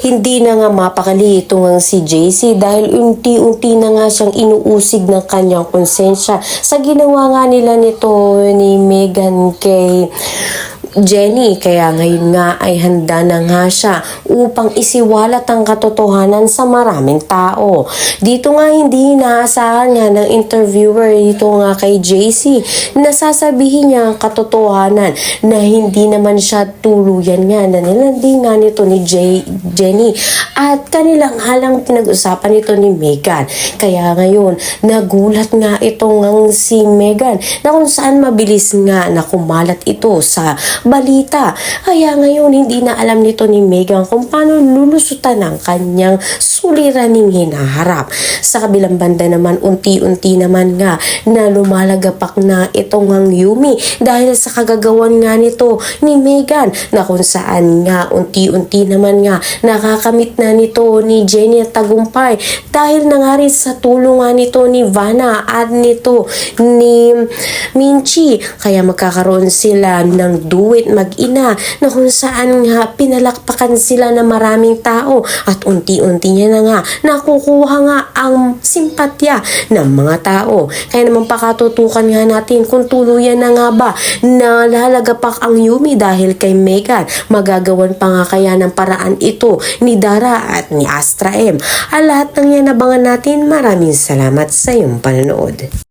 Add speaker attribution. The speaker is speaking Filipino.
Speaker 1: Hindi na nga mapakali ito nga si JC dahil unti-unti na nga siyang inuusig ng kanyang konsensya sa ginawa nga nila nito ni Megan kay Jenny. Kaya ngayon nga ay handa na nga siya upang isiwalat ang katotohanan sa maraming tao. Dito nga hindi inaasahan nga ng interviewer dito nga kay JC na sasabihin niya ang katotohanan na hindi naman siya tuluyan nga na nilandi nga nito ni Jenny at kanilang halang pinag-usapan nito ni Megan. Kaya ngayon nagulat nga itong si Megan na kung saan mabilis nga na kumalat ito sa balita. Kaya ngayon hindi na alam nito ni Megan kung paano lulusutan ang kanyang suliraning hinaharap. Sa kabilang banda naman unti-unti naman nga na lumalagapak na itong ang Yumi dahil sa kagagawan nga nito ni Megan na kung saan nga unti-unti naman nga nakakamit na nito ni Jenny at tagumpay dahil na nga rin sa tulong nga nito ni Vanna at nito ni Minchi. Kaya magkakaroon sila ng duet mag-ina na kung saan nga pinalakpakan sila ng maraming tao at unti-unti niya na nga nakukuha nga ang simpatya ng mga tao. Kaya naman pakatutukan nga natin kung tuluyan na nga ba na lalagapak ang Yumi dahil kay Megan. Magagawan pa nga kaya ng paraan ito ni Dara at ni Astra M. Lahat ng yan abangan natin. Maraming salamat sa iyong panonood.